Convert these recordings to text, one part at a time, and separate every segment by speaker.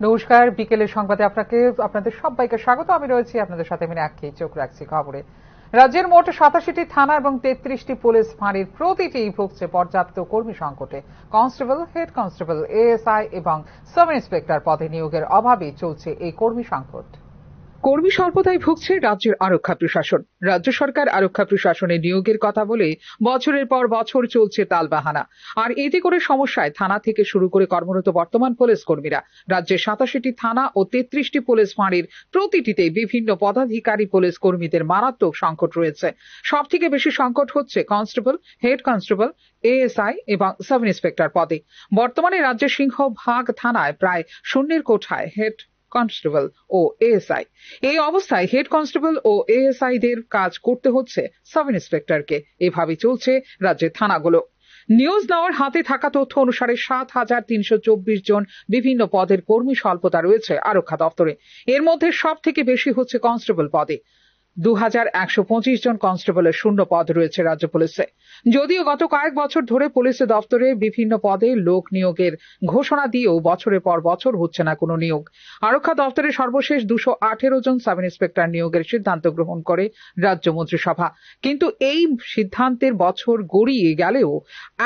Speaker 1: নমস্কার, বিকেলের সংবাদে আপনাদের সবাইকে স্বাগত। আমি রয়েছি আপনাদের সাথে মীনাক্ষী। চোখ রাখছি খবরে। রাজ্যের মোট 87টি থানা এবং 33টি পুলিশ ফাঁড়ির প্রতিটি ভুগছে পর্যাপ্ত কর্মী সংকটে। কনস্টেবল, হেড কনস্টেবল, এএসআই এবং সাব ইন্সপেক্টর পদে নিয়োগের অভাবেই চলছে এই কর্মী সংকট। কর্মী স্বল্পতায় ভুগছে রাজ্যের আরক্ষা প্রশাসন। রাজ্য সরকার আরক্ষা প্রশাসনে নিয়োগের কথা বলে বছরের পর বছর চলছে তালবাহানা। আর এতে করে সমস্যায় থানা থেকে শুরু করে কর্মরত বর্তমান পুলিশ কর্মীরা। রাজ্যের 87টি থানা ও 33টি পুলিশ ফাঁড়ির প্রতিটিতে বিভিন্ন পদাধিকারী পুলিশ কর্মীদের মারাত্মক সংকট রয়েছে। সব থেকে বেশি সংকট হচ্ছে কনস্টেবল, হেড কনস্টেবল, এএসআই এবং সাব ইন্সপেক্টর পদে। বর্তমানে রাজ্যের সিংহভাগ থানায় প্রায় শূন্যের কোঠায় হেড কনস্টেবল ও এএসআই। এই অবস্থায় হেড কনস্টেবল ও এএসআই দের কাজ করতে হচ্ছে সাব ইন্সপেক্টরকে। এভাবে চলছে রাজ্যের থানাগুলো। নিউজ নাওয়ার হাতে থাকা তথ্য অনুসারে 7,324 জন বিভিন্ন পদের কর্মী স্বল্পতা রয়েছে আরক্ষা দপ্তরে। এর মধ্যে সব থেকে বেশি হচ্ছে কনস্টেবল পদে। 2,125 জন কনস্টেবলের শূন্য পদ রয়েছে রাজ্য পুলিশে। যদিও গত কয়েক বছর ধরে পুলিশ দপ্তরে বিভিন্ন পদে লোক নিয়োগের ঘোষণা দিয়েও বছরের পর বছর হচ্ছে না কোনো নিয়োগ। আরক্ষা দপ্তরে সর্বশেষ 218 জন সাব ইন্সপেক্টর নিয়োগের সিদ্ধান্ত গ্রহণ করে রাজ্য মন্ত্রিসভা। কিন্তু এই সিদ্ধান্তের বছর গড়িয়ে গেলেও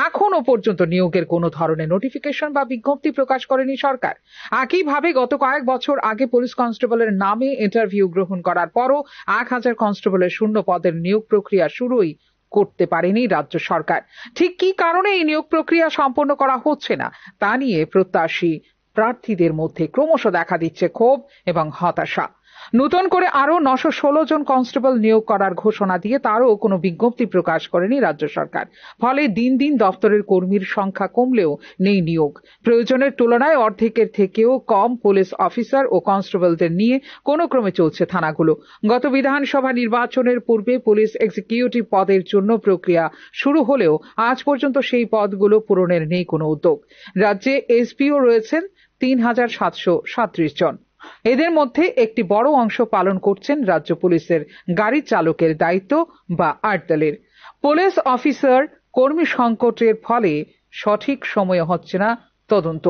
Speaker 1: এখনো পর্যন্ত নিয়োগের কোনো ধরনের নোটিফিকেশন বা বিজ্ঞপ্তি প্রকাশ করেনি সরকার। একইভাবে গত কয়েক বছর আগে পুলিশ কনস্টেবলের নামে ইন্টারভিউ গ্রহণ করার পরও 1,000 কনস্টেবলের শূন্য পদের নিয়োগ প্রক্রিয়া শুরুই করতে পারেনি রাজ্য সরকার। ঠিক কি কারণে এই নিয়োগ প্রক্রিয়া সম্পন্ন করা হচ্ছে না তা নিয়ে প্রত্যাশী প্রার্থীদের মধ্যে ক্রমশ দেখা দিচ্ছে ক্ষোভ এবং হতাশা। নতুন করে আরো 916 জন কনস্টেবল নিয়োগ করার ঘোষণা দিয়ে তারও কোনো বিজ্ঞপ্তি প্রকাশ করেনি রাজ্য সরকার। ফলে দিন দিন দপ্তরের কর্মীর সংখ্যা কমলেও নেই নিয়োগ। প্রয়োজনের তুলনায় অর্ধেকের থেকেও কম পুলিশ অফিসার ও কনস্টেবলদের নিয়ে কোনো ক্রমে চলছে থানাগুলো। গত বিধানসভা নির্বাচনের পূর্বে পুলিশ এক্সিকিউটিভ পদের জন্য প্রক্রিয়া শুরু হলেও আজ পর্যন্ত সেই পদগুলো পূরণের নেই কোনো উদ্যোগ। রাজ্যে এসপিও রয়েছেন 3,737 জন। এদের মধ্যে একটি বড় অংশ পালন করছেন রাজ্য পুলিশের গাড়ি চালকের দায়িত্ব বা আটদলের। পুলিশ অফিসার কর্মী সংকটের ফলে সঠিক সময়ে হচ্ছে না তদন্ত।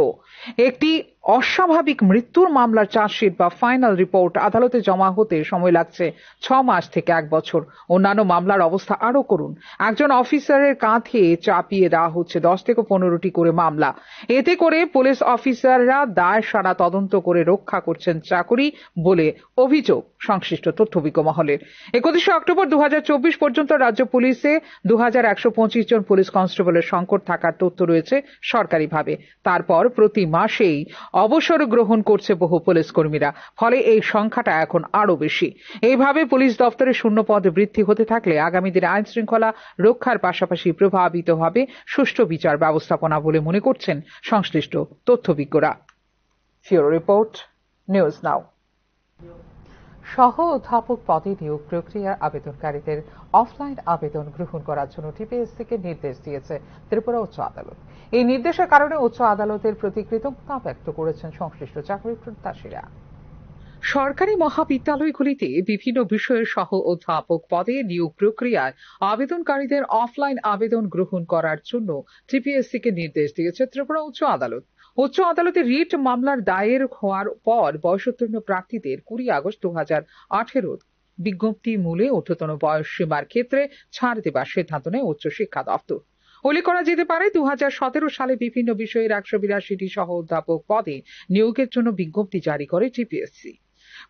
Speaker 1: একটি অস্বাভাবিক মৃত্যুর মামলার চার্জশিট বা ফাইনাল রিপোর্ট আদালতে জমা হতে সময় লাগছে 6 মাস থেকে 1 বছর। অন্যান্য মামলার অবস্থা আরো করুন। একজন অফিসারের কাঁধে চাপিয়ে দেওয়া হচ্ছে 10 থেকে 15টি করে মামলা। এতে করে পুলিশ অফিসাররা দায় সারা তদন্ত করে রক্ষা করছেন চাকুরি বলে অভিযোগ সংশ্লিষ্ট তথ্যবিজ্ঞ মহলের। 31 অক্টোবর 2024 পর্যন্ত রাজ্য পুলিশে 2,125 জন পুলিশ কনস্টেবলের সংকট থাকার তথ্য রয়েছে সরকারিভাবে। তারপর প্রতি মাসেই অবসর গ্রহণ করছে বহু পুলিশ কর্মীরা। ফলে এই সংখ্যাটা এখন আরো বেশি। এইভাবে পুলিশ দপ্তরে শূন্য পদ বৃদ্ধি হতে থাকলে আগামী দিনে আইন শৃঙ্খলা রক্ষার পাশাপাশি প্রভাবিত হবে সুষ্ঠু বিচার ব্যবস্থাপনা বলে মনে করছেন সংশ্লিষ্ট তথ্যবিজ্ঞরা। ফিউরো রিপোর্ট, নিউজ নাও। সহ অধ্যাপক পদে নিয়োগ প্রক্রিয়ার আবেদনকারীদের অফলাইন আবেদন গ্রহণ করার জন্য টিপিএসসিকে নির্দেশ দিয়েছে ত্রিপুরা উচ্চ আদালত। এই নির্দেশের কারণে উচ্চ আদালতের প্রতি কৃতজ্ঞতা ব্যক্ত করেছেন সংশ্লিষ্ট চাকরি প্রত্যাশীরা। সরকারি মহাবিদ্যালয়গুলিতে বিভিন্ন বিষয়ের সহ অধ্যাপক পদে নিয়োগ প্রক্রিয়ায় আবেদনকারীদের অফলাইন আবেদন গ্রহণ করার জন্য টিপিএসসিকে নির্দেশ দিয়েছে ত্রিপুরা উচ্চ আদালত। উচ্চ আদালতে রিট মামলার দায়ের হওয়ার পর বয়সোত্তীর্ণ প্রার্থীদের 20 আগস্ট 2018 বিজ্ঞপ্তি মূলে ঊর্ধ্বতন বয়স সীমার ক্ষেত্রে ছাড় দেবার সিদ্ধান্ত নেয় উচ্চ শিক্ষা দপ্তর। উল্লেখ করা যেতে পারে 2017 সালে বিভিন্ন বিষয়ের 182টি সহ অধ্যাপক পদে নিয়োগের জন্য বিজ্ঞপ্তি জারি করে টিপিএসসি।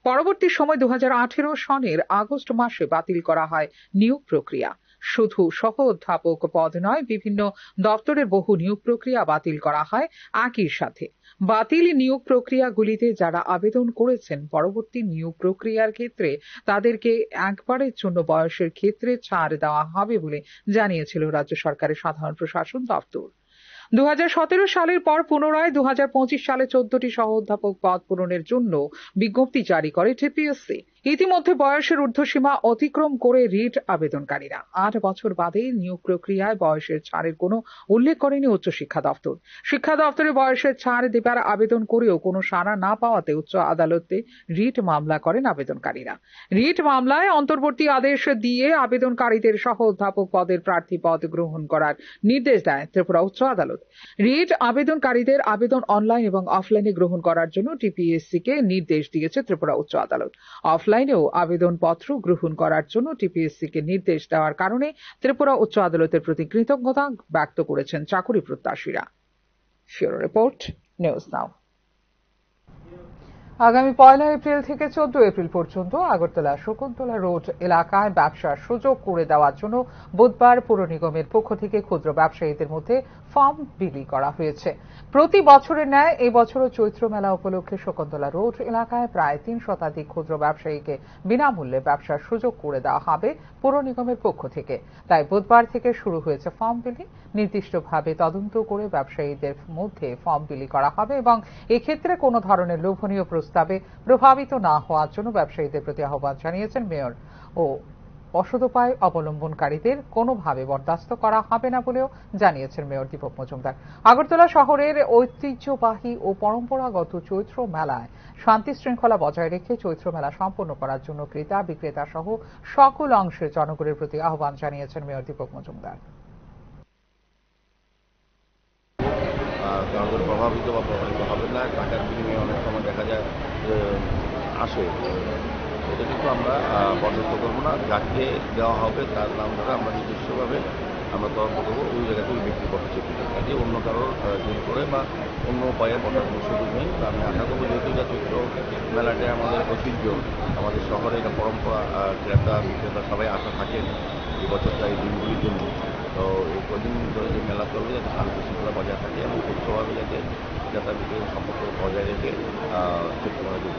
Speaker 1: পরবর্তী সময় 2018 সনের আগস্ট মাসে বাতিল করা হয় নিয়োগ প্রক্রিয়া। শুধু সহ অধ্যাপক পদ নয়, বিভিন্ন দপ্তরের বহু নিয়োগ প্রক্রিয়া বাতিল করা হয় একই সাথে। বাতিল নিয়োগ প্রক্রিয়াগুলিতে যারা আবেদন করেছেন পরবর্তী নিয়োগ প্রক্রিয়ার ক্ষেত্রে তাদেরকে একবারের জন্য বয়সের ক্ষেত্রে ছাড় দেওয়া হবে বলে জানিয়েছিল রাজ্য সরকারের সাধারণ প্রশাসন দপ্তর। 2017 সালের পর পুনরায় 2025 সালে 14টি সহ অধ্যাপক পদ পূরণের জন্য বিজ্ঞপ্তি জারি করে টিপিএসসি। ইতিমধ্যে বয়সের ঊর্ধ্বসীমা অতিক্রম করে রিট আবেদনকারীরা ৮ বছর বাদে নিয়োগ প্রক্রিয়ায় বয়সের ছাড়ের কোনো উল্লেখ করেনি উচ্চশিক্ষা দপ্তর। শিক্ষা দপ্তরে বয়সের ছাড় দেবার আবেদন করেও কোনো সাড়া না পাওয়াতে উচ্চ আদালতে রিট মামলা করেন আবেদনকারীরা। রিট মামলায় অন্তর্বর্তী আদেশ দিয়ে আবেদনকারীদের সহ অধ্যাপক পদের প্রার্থী পদ গ্রহণ করার নির্দেশ দেয় ত্রিপুরা উচ্চ আদালত। রিট আবেদনকারীদের আবেদন অনলাইন এবং অফলাইনে গ্রহণ করার জন্য টিপিএসসি কে নির্দেশ দিয়েছে ত্রিপুরা উচ্চ আদালত। অফলাইনেও আবেদনপত্র গ্রহণ করার জন্য টিপিএসসি কে নির্দেশ দেওয়ার কারণে ত্রিপুরা উচ্চ আদালতের প্রতি কৃতজ্ঞতা ব্যক্ত করেছেন চাকুরি প্রত্যাশীরা। Bureau report, news now. আগামী 1 এপ্রিল থেকে 14 এপ্রিল পর্যন্ত আগরতলা শকুন্তলা রোড এলাকায় ব্যবসার সুযোগ করে দেওয়ার জন্য বুধবার পৌর নিগমের পক্ষ থেকে ক্ষুদ্র ব্যবসায়ীদের মধ্যে ফর্ম বিলি করা হয়েছে। প্রতি বছরের ন্যায় এই বছরও চৈত্র মেলা উপলক্ষে শকুন্তলা রোড এলাকায় প্রায় 3 শতাধিক ক্ষুদ্র ব্যবসায়ীকে বিনামূল্যে ব্যবসার সুযোগ করে দেওয়া হবে পৌর নিগমের পক্ষ থেকে। তাই বুধবার থেকে শুরু হয়েছে ফর্ম বিলি। নির্দিষ্টভাবে তদন্ত করে ব্যবসায়ীদের মধ্যে ফর্ম বিলি করা হবে এবং এক্ষেত্রে কোনো ধরনের লোভনীয় প্রস্তাবে প্রভাবিত না হওয়ার জন্য ব্যবসায়ীদের প্রতি আহ্বান জানিয়েছেন মেয়র। ও অসদুপায় অবলম্বনকারীদের কোনোভাবে বরদাস্ত করা হবে না বলেও জানিয়েছেন মেয়র দীপক মজুমদার। আগরতলা শহরের ঐতিহ্যবাহী ও পরম্পরাগত চৈত্র মেলায় শান্তি শৃঙ্খলা বজায় রেখে চৈত্র মেলা সম্পন্ন করার জন্য ক্রেতা বিক্রেতা সহ সকল অংশের জনগণের প্রতি আহ্বান জানিয়েছেন মেয়র দীপক মজুমদার।
Speaker 2: জনগণ প্রভাবিত বা প্রভাবিত হবে না। টাকার বিনিময়ে অনেক সময় দেখা যায় আসে, এটা কিন্তু আমরা বরদাস্ত করবো না। যাকে দেওয়া হবে তার নাম ধরে আমরা নিজস্বভাবে আমরা তদন্ত করবো, ওই জায়গা থেকে বিক্রি করতে চেষ্টা করবো। কাজে অন্য কারোর জোর করে বা অন্য উপায়ে বসার কোনো সুযোগ নেই। আমি আশা করবো যেহেতু এটা চৈত্র মেলাটাই আমাদের ঐতিহ্য, আমাদের শহরে এটা পরম্পরা, ক্রেতা বিক্রেতা সবাই আশা থাকেন এই বছরটা এই দিনগুলির জন্য। তো এই কদিন ধরে যে মেলা চলবে যাতে শান্তি শৃঙ্খলা বজায় থাকে এবং সুস্থভাবে যাতে ক্রেতা বিক্রেতার সম্পর্ক বজায় রেখে চৈত্র মেলা যোগ।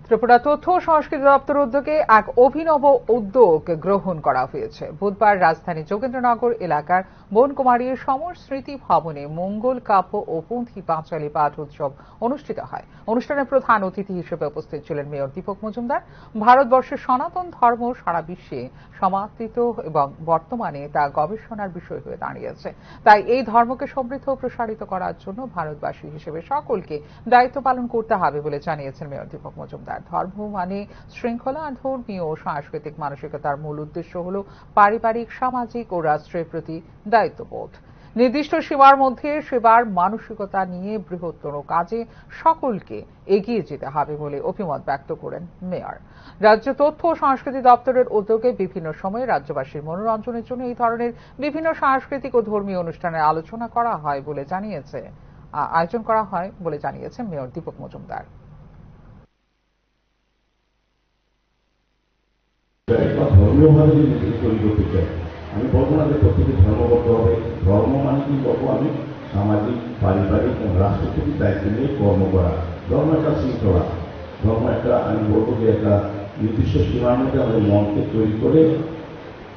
Speaker 1: ত্রিপুরা তথ্য ও সংস্কৃতি দপ্তর উদ্যোগে এক অভিনব উদ্যোগ গ্রহণ করা হয়েছে। বুধবার রাজধানী যোগেন্দ্রনগর এলাকার বনকুমারী সমর স্মৃতি ভবনে মঙ্গল কাব্য ও পুঁথি পাঁচালী পাঠ উৎসব অনুষ্ঠিত হয়। অনুষ্ঠানে প্রধান অতিথি হিসেবে উপস্থিত ছিলেন মেয়র দীপক মজুমদার। ভারতবর্ষের সনাতন ধর্ম সারা বিশ্বে সমাদৃত এবং বর্তমানে তা গবেষণার বিষয় হয়ে দাঁড়িয়েছে। তাই এই ধর্মকে সমৃদ্ধ ও প্রসারিত করার জন্য ভারতবাসী হিসেবে সকলকে দায়িত্ব পালন করতে হবে বলে জানিয়েছেন মেয়র দীপক মজুমদার। ধর্ম মানে শৃঙ্খলা, ধর্মীয় ও সাংস্কৃতিক মানসিকতার মূল উদ্দেশ্য হল পারিবারিক, সামাজিক ও রাষ্ট্রের প্রতি দায়িত্ববোধ। নির্দিষ্ট সীমার মধ্যে সেবার মানসিকতা নিয়ে বৃহত্তর কাজে সকলকে এগিয়ে যেতে হবে বলে অভিমত ব্যক্ত করেন মেয়র। রাজ্য তথ্য ও সংস্কৃতি দপ্তরের উদ্যোগে বিভিন্ন সময়ে রাজ্যবাসীর মনোরঞ্জনের জন্য এই ধরনের বিভিন্ন সাংস্কৃতিক ও ধর্মীয় অনুষ্ঠানের আয়োজন করা হয় বলে জানিয়েছেন মেয়র দীপক মজুমদার।
Speaker 3: ধর্মীয়ভাবে যদি নিজেকে তৈরি করতে চাই, আমি বলবো না যে প্রত্যেকে ধর্ম করতে হবে। ধর্ম মানে কি বলবো আমি, সামাজিক, পারিবারিক এবং রাষ্ট্রপতির দায়িত্ব নিয়ে কর্ম করা। ধর্ম একটা শৃঙ্খলা, ধর্ম একটা, আমি বলবো যে একটা নির্দিষ্ট সীমার মধ্যে আমাদের মনকে তৈরি করে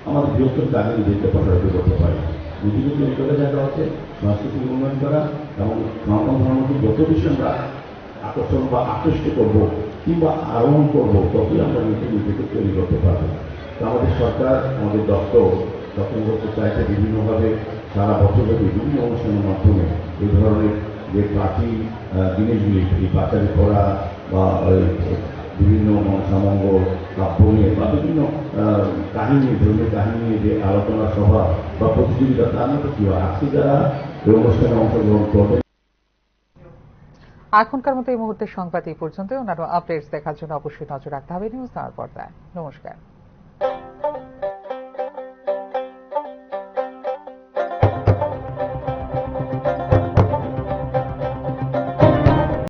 Speaker 3: আমাদের বৃহত্তর কাজে নিজেকে প্রসারিত করতে পারি। নিজেকে তৈরি করে দেখা হচ্ছে সংস্কৃতির উন্নয়ন করা এবং সনাতন ধর্মকে যত বেশি আমরা আকর্ষণ বা আকৃষ্ট করবো কিংবা আরোহণ করবো, ততই আমরা নিজেকে তৈরি করতে পারবো। তো আমাদের সরকার, আমাদের দপ্তর করতে চাইছে বিভিন্নভাবে সারা বছরব্যাপী বিভিন্ন অনুষ্ঠানের মাধ্যমে এই ধরনের যে প্রাচীন জিনিসগুলি, এই পাচারি করা বা বিভিন্ন মনসামঙ্গল কাব্য নিয়ে বা বিভিন্ন কাহিনী, ধর্মীয় কাহিনী নিয়ে যে আলোচনা সভা বা প্রতিযোগিতা, তার মধ্যে কি হয়, আজকে যারা এই অনুষ্ঠানে অংশগ্রহণ করবে।
Speaker 1: এখনকার মতো এই মুহূর্তের সংবাদ এই পর্যন্ত। অন্যান্য আপডেটস দেখার জন্য অবশ্যই নজর রাখতে হবে নিউজ নাওয়ার পর্দায়। নমস্কার।